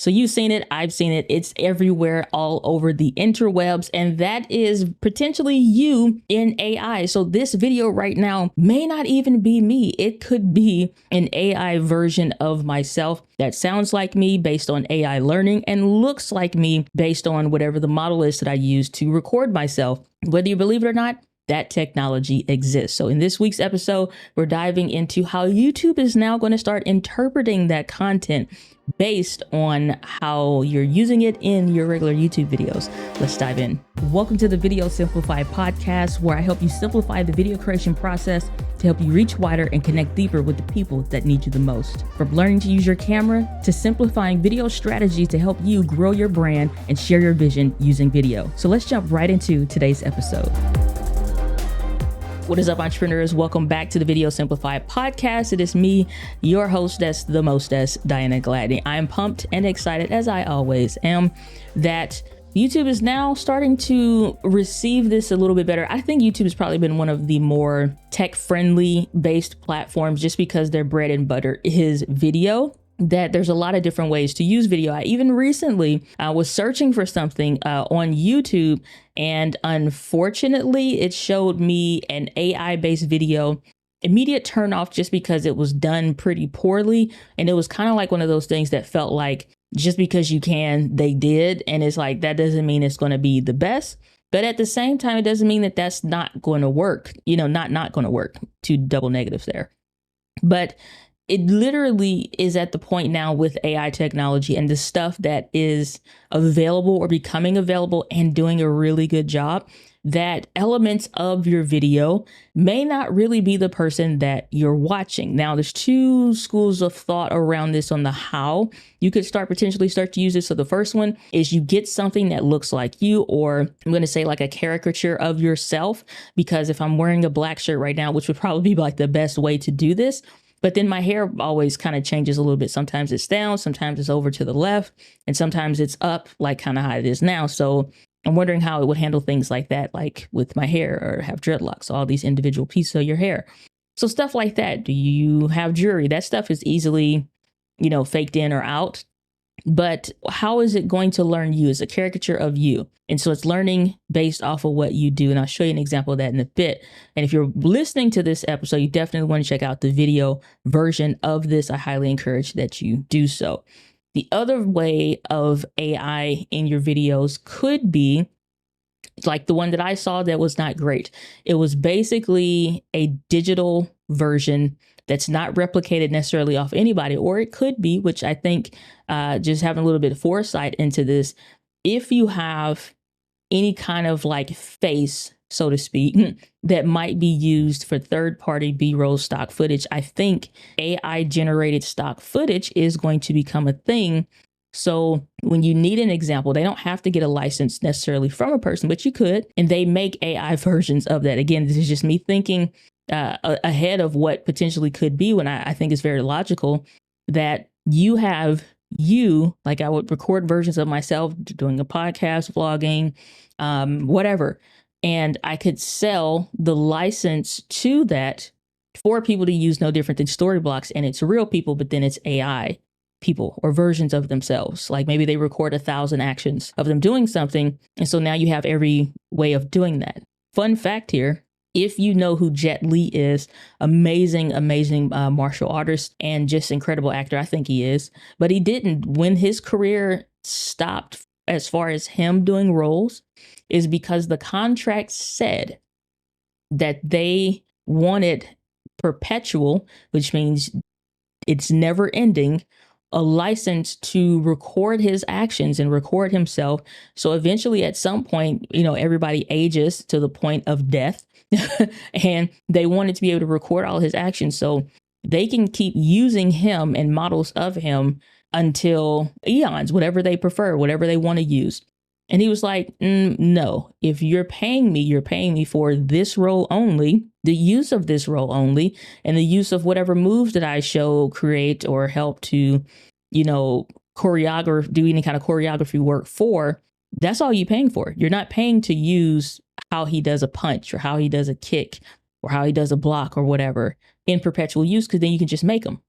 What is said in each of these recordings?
So you've seen it, I've seen it, it's everywhere all over the interwebs, and that is potentially you in AI. So this video right now may not even be me. It could be an AI version of myself that sounds like me based on AI learning and looks like me based on whatever the model is that I use to record myself. Whether you believe it or not, that technology exists. So in this week's episode, we're diving into how YouTube is now going to start interpreting that content based on how you're using it in your regular YouTube videos. Let's dive in. Welcome to the Video Simplified podcast, where I help you simplify the video creation process to help you reach wider and connect deeper with the people that need you the most. From learning to use your camera to simplifying video strategies to help you grow your brand and share your vision using video. So let's jump right into today's episode. What is up, entrepreneurs? Welcome back to the Video Simplified podcast. It is me, your hostess, the mostess, Diana Gladney. I'm pumped and excited, as I always am, that YouTube is now starting to receive this a little bit better. I think YouTube has probably been one of the more tech-friendly based platforms just because their bread and butter is video. That there's a lot of different ways to use video. I even recently was searching for something on YouTube, and unfortunately it showed me an AI-based video. Immediate turn off just because it was done pretty poorly. And it was kind of like one of those things that felt like just because you can, they did. And it's like, that doesn't mean it's going to be the best. But at the same time, it doesn't mean that that's not going to work. You know, not going to work. Two double negatives there. But it literally is at the point now with AI technology and the stuff that is available or becoming available and doing a really good job, that elements of your video may not really be the person that you're watching. Now, there's two schools of thought around this on the how you could potentially start to use this. So the first one is you get something that looks like you, or I'm going to say like a caricature of yourself, because if I'm wearing a black shirt right now, which would probably be like the best way to do this, but then my hair always kind of changes a little bit. Sometimes it's down, sometimes it's over to the left, and sometimes it's up, like kind of how it is now. So I'm wondering how it would handle things like that, like with my hair, or have dreadlocks, all these individual pieces of your hair. So stuff like that. Do you have jewelry? That stuff is easily, faked in or out. But how is it going to learn you? It's a caricature of you. And so it's learning based off of what you do. And I'll show you an example of that in a bit. And if you're listening to this episode, you definitely want to check out the video version of this. I highly encourage that you do so. The other way of AI in your videos could be like the one that I saw that was not great. It was basically a digital version that's not replicated necessarily off anybody, or it could be, which I think just having a little bit of foresight into this, if you have any kind of like face, so to speak, that might be used for third-party B-roll stock footage, I think AI generated stock footage is going to become a thing. So when you need an example, they don't have to get a license necessarily from a person, but you could, and they make AI versions of that. Again, this is just me thinking ahead of what potentially could be, when I think it's very logical that you have like I would record versions of myself doing a podcast, vlogging, whatever. And I could sell the license to that for people to use, no different than Storyblocks. And it's real people, but then it's AI people or versions of themselves. Like maybe they record 1,000 actions of them doing something. And so now you have every way of doing that. Fun fact here. If you know who Jet Li is, amazing martial artist and just incredible actor. I think he is. But he didn't. When his career stopped as far as him doing roles is because the contract said that they wanted perpetual, which means it's never ending, a license to record his actions and record himself. So eventually at some point, everybody ages to the point of death. And they wanted to be able to record all his actions so they can keep using him and models of him until eons, whatever they prefer, whatever they want to use. And he was like, no, if you're paying me for this role only, the use of this role only, and the use of whatever moves that I show, create, or help to, choreograph, do any kind of choreography work for. That's all you're paying for. You're not paying to use how he does a punch or how he does a kick or how he does a block or whatever in perpetual use, because then you can just make them.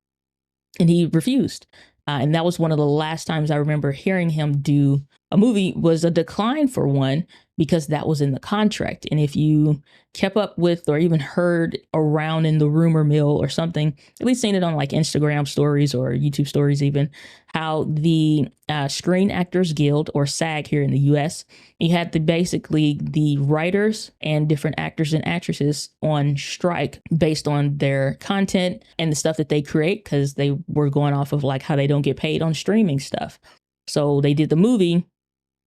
And he refused. And that was one of the last times I remember hearing him do a movie. Was a decline for one, because that was in the contract. And if you kept up with or even heard around in the rumor mill or something, at least seen it on like Instagram stories or YouTube stories, even, how the Screen Actors Guild, or SAG here in the US, you had basically the writers and different actors and actresses on strike based on their content and the stuff that they create, because they were going off of like how they don't get paid on streaming stuff. So they did the movie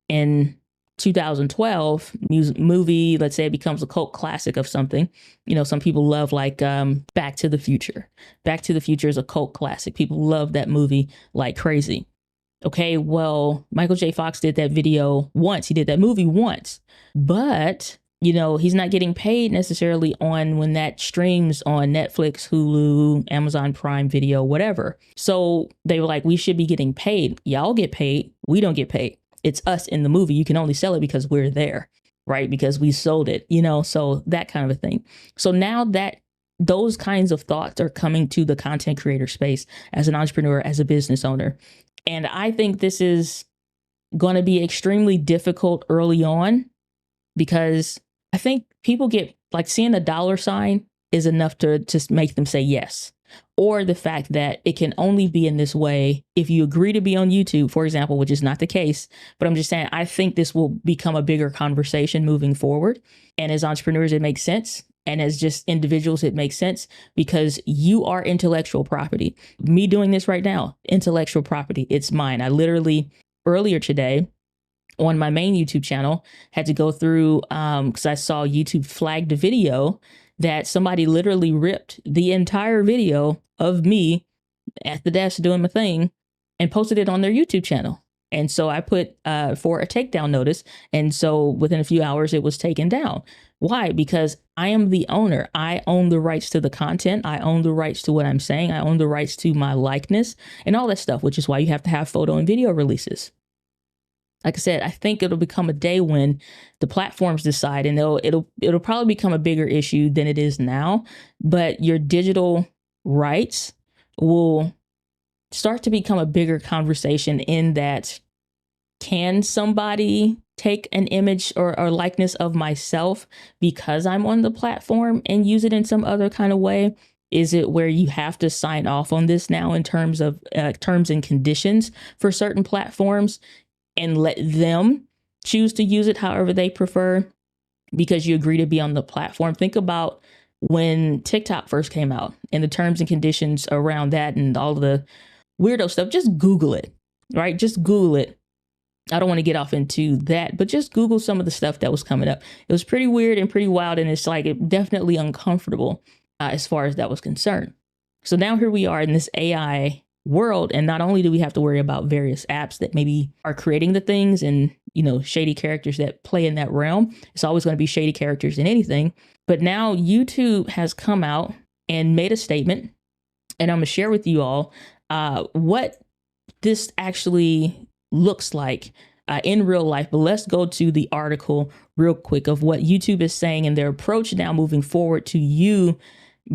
in 2012 movie. Let's say it becomes a cult classic of something. Some people love like Back to the Future. Back to the Future is a cult classic. People love that movie like crazy. Okay, well, Michael J. Fox did that video once. He did that movie once, but he's not getting paid necessarily on when that streams on Netflix, Hulu, Amazon Prime Video, whatever. So they were like, we should be getting paid. Y'all get paid. We don't get paid. It's us in the movie. You can only sell it because we're there, right? Because we sold it, so that kind of a thing. So now that those kinds of thoughts are coming to the content creator space as an entrepreneur, as a business owner. And I think this is going to be extremely difficult early on, because I think people get like seeing a dollar sign is enough to just make them say yes. Or the fact that it can only be in this way if you agree to be on YouTube, for example, which is not the case. But I'm just saying, I think this will become a bigger conversation moving forward. And as entrepreneurs, it makes sense. And as just individuals, it makes sense, because you are intellectual property. Me doing this right now, intellectual property, it's mine. I literally earlier today on my main YouTube channel had to go through because I saw YouTube flagged a video that somebody literally ripped the entire video of me at the desk doing my thing and posted it on their YouTube channel. And so I put for a takedown notice. And so within a few hours, it was taken down. Why? Because I am the owner. I own the rights to the content. I own the rights to what I'm saying. I own the rights to my likeness and all that stuff, which is why you have to have photo and video releases. Like I said, I think it'll become a day when the platforms decide, and it'll probably become a bigger issue than it is now. But your digital rights will start to become a bigger conversation, in that, can somebody take an image or likeness of myself because I'm on the platform and use it in some other kind of way? Is it where you have to sign off on this now in terms of terms and conditions for certain platforms, and let them choose to use it however they prefer because you agree to be on the platform? Think about when TikTok first came out and the terms and conditions around that and all the weirdo stuff. Just Google it, right? Just Google it. I don't want to get off into that, but just Google some of the stuff that was coming up. It was pretty weird and pretty wild, and it's like definitely uncomfortable as far as that was concerned. So now here we are in this AI world, and not only do we have to worry about various apps that maybe are creating the things and, shady characters that play in that realm. It's always going to be shady characters in anything. But now YouTube has come out and made a statement, and I'm going to share with you all what this actually looks like in real life. But let's go to the article real quick of what YouTube is saying and their approach now moving forward to you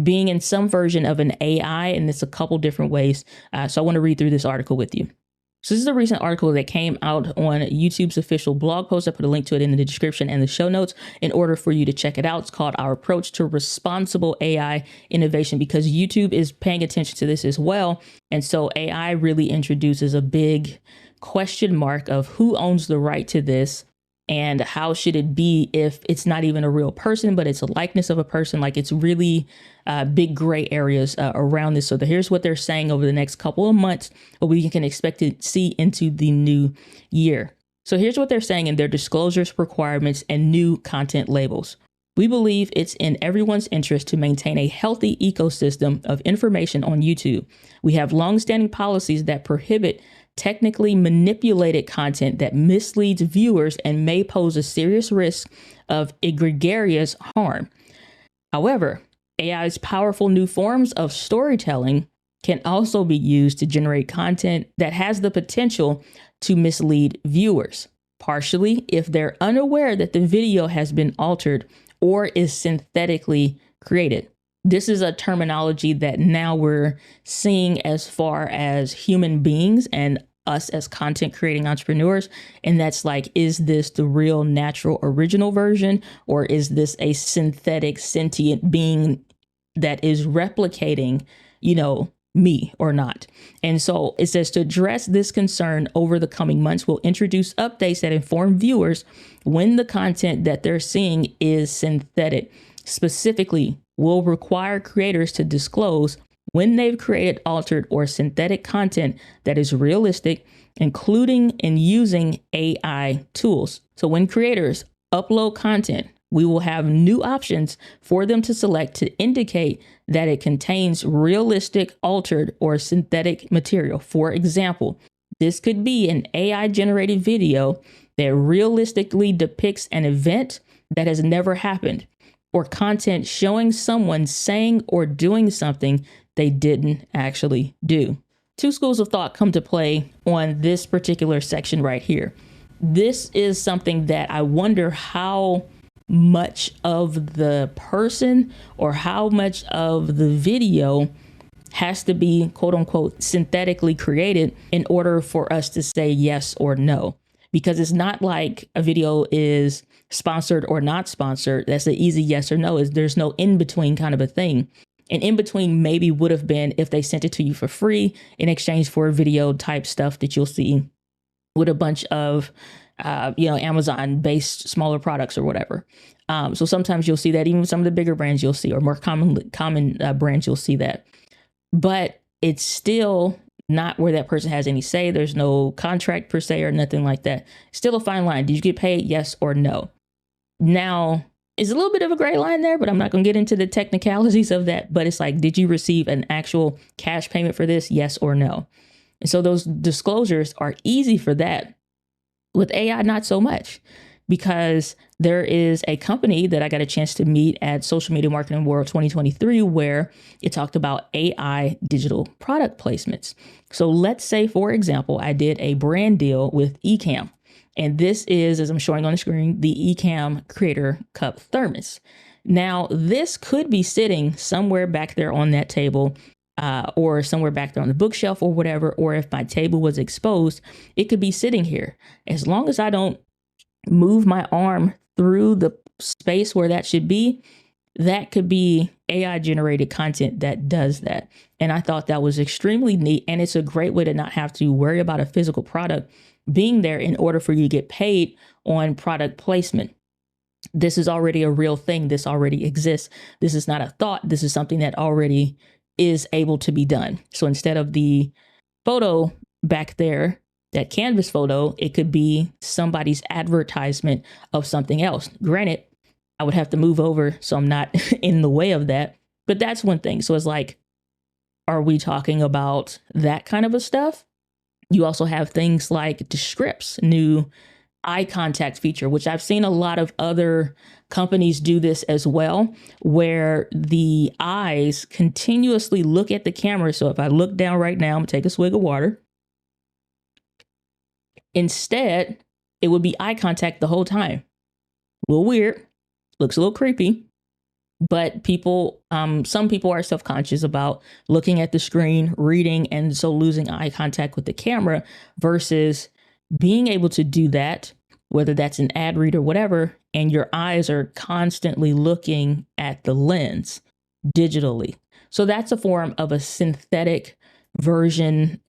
being in some version of an AI, and it's a couple different ways. So I want to read through this article with you. So this is a recent article that came out on YouTube's official blog post. I put a link to it in the description and the show notes in order for you to check it out. It's called Our Approach to Responsible AI Innovation, because YouTube is paying attention to this as well. And so AI really introduces a big question mark of who owns the right to this, and how should it be if it's not even a real person, but it's a likeness of a person. Like, it's really big gray areas around this. So here's what they're saying over the next couple of months, what we can expect to see into the new year. So here's what they're saying in their disclosures, requirements, and new content labels. We believe it's in everyone's interest to maintain a healthy ecosystem of information on YouTube. We have longstanding policies that prohibit technically manipulated content that misleads viewers and may pose a serious risk of egregious harm. However, AI's powerful new forms of storytelling can also be used to generate content that has the potential to mislead viewers, partially if they're unaware that the video has been altered or is synthetically created. This is a terminology that now we're seeing as far as human beings and us as content creating entrepreneurs. And that's like, is this the real natural original version, or is this a synthetic sentient being that is replicating, me or not? And so it says, to address this concern over the coming months, we'll introduce updates that inform viewers when the content that they're seeing is synthetic. Specifically, will require creators to disclose when they've created altered or synthetic content that is realistic, including in using AI tools. So when creators upload content, we will have new options for them to select to indicate that it contains realistic, altered, or synthetic material. For example, this could be an AI generated video that realistically depicts an event that has never happened, or content showing someone saying or doing something they didn't actually do. Two schools of thought come to play on this particular section right here. This is something that I wonder how much of the person or how much of the video has to be, quote unquote, synthetically created in order for us to say yes or no. Because it's not like a video is sponsored or not sponsored. That's an easy yes or no. There's no in between kind of a thing. And in between maybe would have been if they sent it to you for free in exchange for video type stuff that you'll see with a bunch of, Amazon based smaller products or whatever. So sometimes you'll see that even with some of the bigger brands you'll see, or more common brands, you'll see that. But it's still not where that person has any say. There's no contract per se or nothing like that. Still a fine line. Did you get paid? Yes or no? Now, it's a little bit of a gray line there, but I'm not going to get into the technicalities of that. But it's like, did you receive an actual cash payment for this? Yes or no? And so those disclosures are easy for that. With AI, not so much, because there is a company that I got a chance to meet at Social Media Marketing World 2023 where it talked about AI digital product placements. So let's say, for example, I did a brand deal with Ecamm. And this is, as I'm showing on the screen, the Ecamm Creator Cup Thermos. Now, this could be sitting somewhere back there on that table, or somewhere back there on the bookshelf or whatever. Or if my table was exposed, it could be sitting here. As long as I don't move my arm through the space where that should be, that could be AI generated content that does that. And I thought that was extremely neat. And it's a great way to not have to worry about a physical product being there in order for you to get paid on product placement. This is already a real thing. This already exists. This is not a thought. This is something that already is able to be done. So instead of the photo back there, that canvas photo, it could be somebody's advertisement of something else. Granted, I would have to move over so I'm not in the way of that, but that's one thing. So it's like, are we talking about that kind of a stuff? You also have things like Descript's new eye contact feature, which I've seen a lot of other companies do this as well, where the eyes continuously look at the camera. So if I look down right now, I'm gonna take a swig of water. Instead, it would be eye contact the whole time. A little weird, looks a little creepy, but some people are self-conscious about looking at the screen, reading, and so losing eye contact with the camera versus being able to do that, whether that's an ad read or whatever, and your eyes are constantly looking at the lens digitally. So that's a form of a synthetic version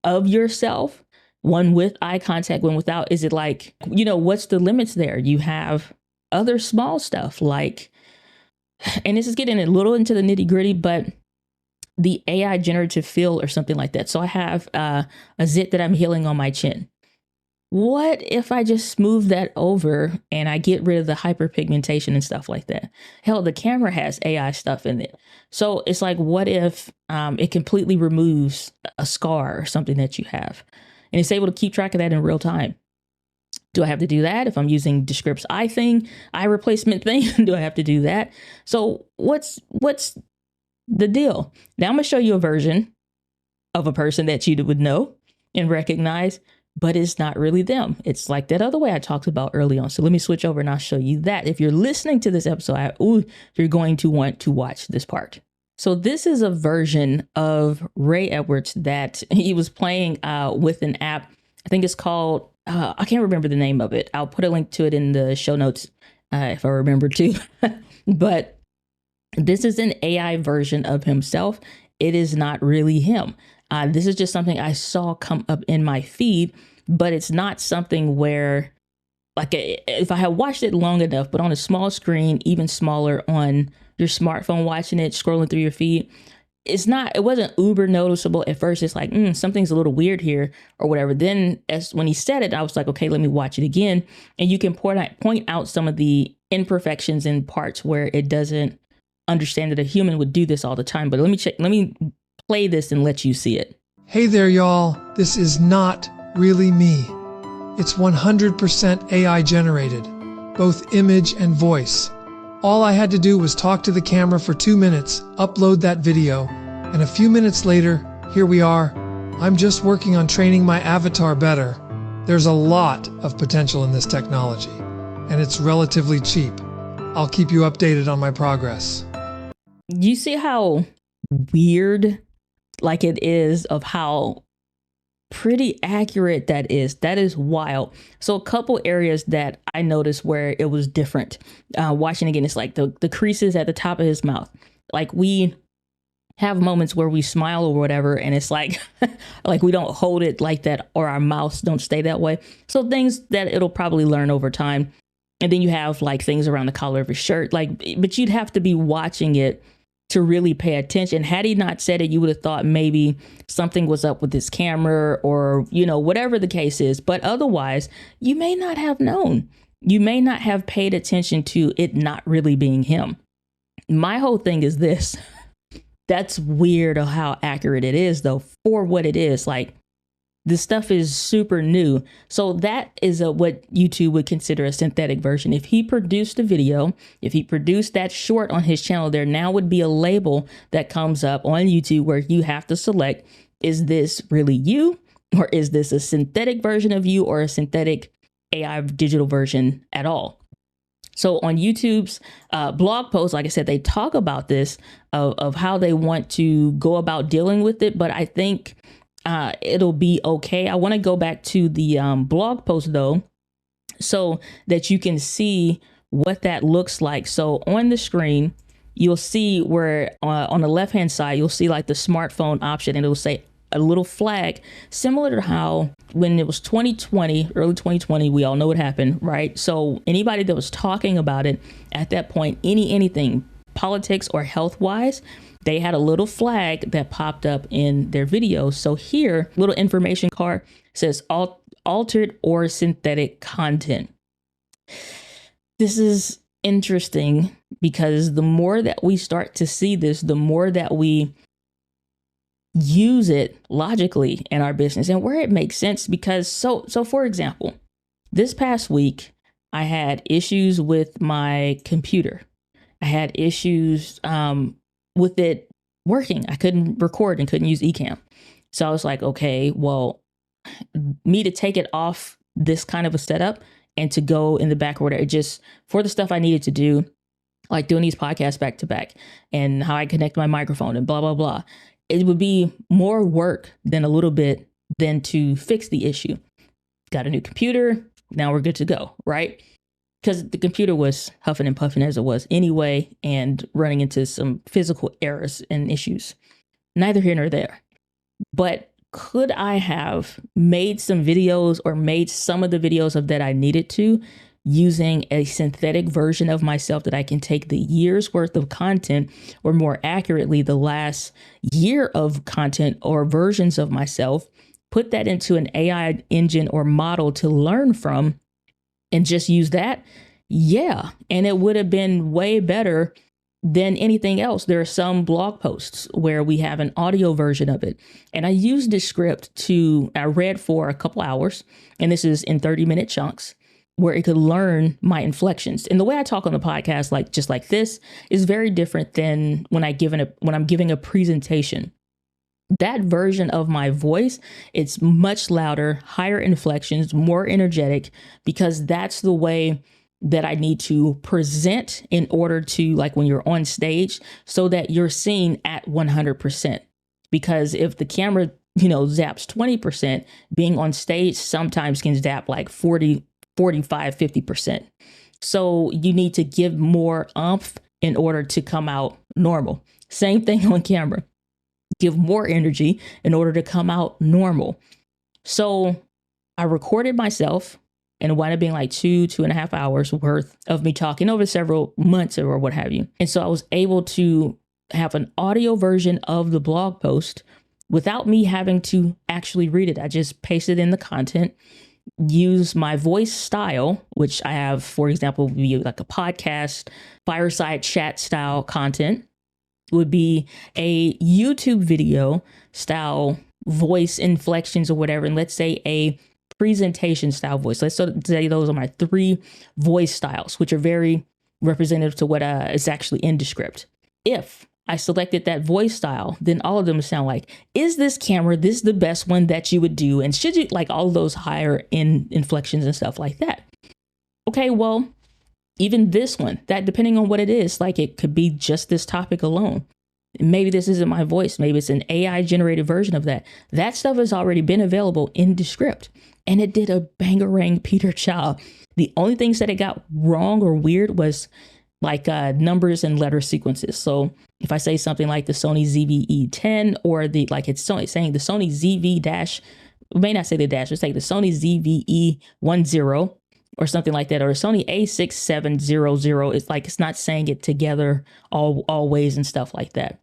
of yourself, one with eye contact, one without. Is it like, what's the limits there? You have other small stuff like, and this is getting a little into the nitty gritty, but the AI generative fill or something like that. So I have a zit that I'm healing on my chin. What if I just smooth that over and I get rid of the hyperpigmentation and stuff like that? Hell, the camera has AI stuff in it. So it's like, what if it completely removes a scar or something that you have? And it's able to keep track of that in real time. Do I have to do that? If I'm using Descript's eye replacement thing, do I have to do that? So what's the deal? Now I'm gonna show you a version of a person that you would know and recognize but it's not really them. It's like that other way I talked about early on. So let me switch over and I'll show you that. If you're listening to this episode, you're going to want to watch this part. So this is a version of Ray Edwards that he was playing with an app. I think it's called, I can't remember the name of it. I'll put a link to it in the show notes if I remember to. But this is an AI version of himself. It is not really him. This is just something I saw come up in my feed, but it's not something where, like, if I had watched it long enough, but on a small screen, even smaller on your smartphone, watching it, scrolling through your feed, it wasn't uber noticeable at first. It's like, something's a little weird here or whatever. Then when he said it, I was like, okay, let me watch it again. And you can point out some of the imperfections in parts where it doesn't understand that a human would do this all the time. But let me play this and let you see it. Hey there, y'all. This is not really me. It's 100% AI generated, both image and voice. All I had to do was talk to the camera for 2 minutes, upload that video, and a few minutes later, here we are. I'm just working on training my avatar better. There's a lot of potential in this technology, and it's relatively cheap. I'll keep you updated on my progress. You see how weird like it is, of how pretty accurate that is. That is wild. So a couple areas that I noticed where it was different. Watching again, it's like the creases at the top of his mouth. Like we have moments where we smile or whatever, and it's like like we don't hold it like that, or our mouths don't stay that way. So things that it'll probably learn over time. And then you have like things around the collar of his shirt, but you'd have to be watching it to really pay attention. Had he not said it, you would have thought maybe something was up with his camera, or, whatever the case is. But otherwise, you may not have known. You may not have paid attention to it not really being him. My whole thing is this. That's weird of how accurate it is, though, for what it is. Like, this stuff is super new. So that is what YouTube would consider a synthetic version. If he produced a video, if he produced that short on his channel, there now would be a label that comes up on YouTube where you have to select, is this really you? Or is this a synthetic version of you, or a synthetic AI digital version at all? So on YouTube's blog post, like I said, they talk about this of how they want to go about dealing with it. But I think it'll be okay. I want to go back to the blog post, though, so that you can see what that looks like. So on the screen, you'll see where on the left hand side, you'll see like the smartphone option, and it'll say a little flag, similar to how when it was 2020, early 2020, we all know what happened, right? So anybody that was talking about it at that point, anything politics or health wise, they had a little flag that popped up in their videos. So here, little information card says altered or synthetic content. This is interesting because the more that we start to see this, the more that we use it logically in our business and where it makes sense. Because so for example, this past week, I had issues with my computer. I had issues with it working. I couldn't record and couldn't use Ecamm. So I was like, okay, well, me to take it off this kind of a setup and to go in the back or whatever, just for the stuff I needed to do, like doing these podcasts back to back and how I connect my microphone and blah, blah, blah. It would be more work than a little bit than to fix the issue. Got a new computer. Now we're good to go, right? Because the computer was huffing and puffing as it was anyway, and running into some physical errors and issues. Neither here nor there. But could I have made some videos, or made some of the videos of that I needed to, using a synthetic version of myself that I can take the year's worth of content, or more accurately, the last year of content or versions of myself, put that into an AI engine or model to learn from, and just use that? Yeah. And it would have been way better than anything else. There are some blog posts where we have an audio version of it. And I used this script I read for a couple hours, and this is in 30-minute chunks, where it could learn my inflections. And the way I talk on the podcast, just like this, is very different than when I'm giving a presentation. that version of my voice, it's much louder, higher inflections, more energetic, because that's the way that I need to present in order to, like when you're on stage, so that you're seen at 100%. Because if the camera, zaps 20%, being on stage sometimes can zap like 40, 45, 50%. So you need to give more oomph in order to come out normal. Same thing on camera. Give more energy in order to come out normal. So I recorded myself, and it wound up being like 2.5 hours worth of me talking over several months or what have you. And so I was able to have an audio version of the blog post without me having to actually read it. I just pasted in the content, use my voice style, which I have, for example, would be like a podcast, fireside chat style content, would be a YouTube video style voice inflections or whatever. And let's say a presentation style voice. Let's say those are my 3 voice styles, which are very representative to what is actually in the script. If I selected that voice style, then all of them sound like, is this the best one that you would do? And should you, like, all those higher inflections and stuff like that? Okay, well, even this one, that depending on what it is, like it could be just this topic alone. Maybe this isn't my voice. Maybe it's an AI generated version of that. That stuff has already been available in the script, and it did a bangarang Peter job. The only things that it got wrong or weird was like numbers and letter sequences. So if I say something like the Sony ZV-E10 or it's saying the Sony ZV dash, may not say the dash, it's like the Sony ZV-E10 or something like that, or Sony A6700. It's like, it's not saying it together all ways and stuff like that.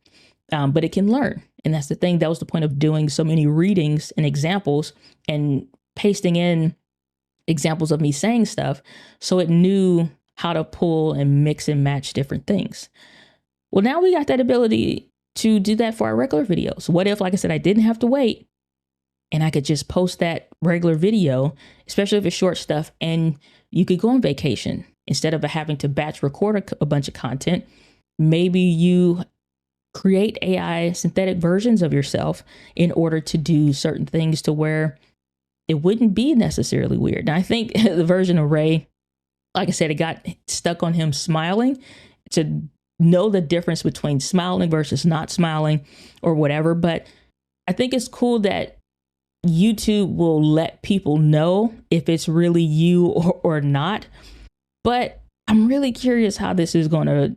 But it can learn. And that's the thing. That was the point of doing so many readings and examples and pasting in examples of me saying stuff, so it knew how to pull and mix and match different things. Well, now we got that ability to do that for our regular videos. What if, like I said, I didn't have to wait and I could just post that regular video, especially if it's short stuff, and you could go on vacation instead of having to batch record a bunch of content. Maybe you create AI synthetic versions of yourself in order to do certain things to where it wouldn't be necessarily weird. Now, I think the version of Ray, like I said, it got stuck on him smiling. To know the difference between smiling versus not smiling or whatever. But I think it's cool that YouTube will let people know if it's really you or not. But I'm really curious how this is going to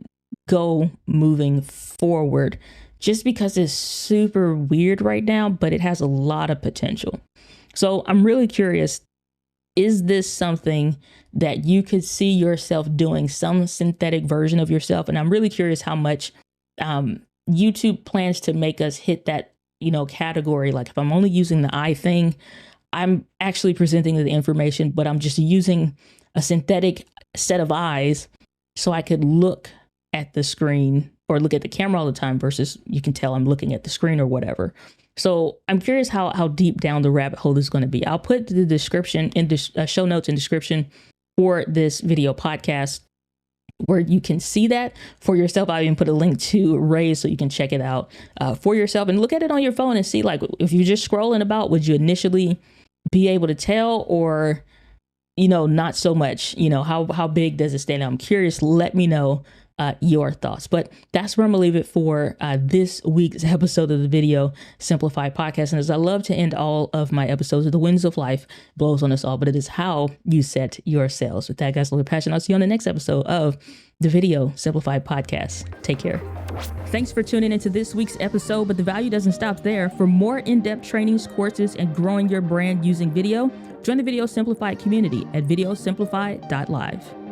go moving forward, just because it's super weird right now, but it has a lot of potential. So I'm really curious, is this something that you could see yourself doing, some synthetic version of yourself? And I'm really curious how much YouTube plans to make us hit that, category. Like if I'm only using the eye thing, I'm actually presenting the information, but I'm just using a synthetic set of eyes so I could look at the screen or look at the camera all the time versus you can tell I'm looking at the screen or whatever. So I'm curious how deep down the rabbit hole is going to be. I'll put the description in the show notes and description for this video podcast where you can see that for yourself. I even put a link to Ray so you can check it out for yourself and look at it on your phone and see, like, if you're just scrolling about, would you initially be able to tell, or, not so much? How big does it stand out? I'm curious. Let me know your thoughts. But that's where I'm gonna leave it for this week's episode of the Video Simplified podcast. And as I love to end all of my episodes, the winds of life blows on us all, but it is how you set your sails. With that, guys, a little passion. I'll see you on the next episode of the Video Simplified podcast. Take care. Thanks for tuning into this week's episode, but the value doesn't stop there. For more in-depth trainings, courses, and growing your brand using video, join the Video Simplified community at videosimplified.live.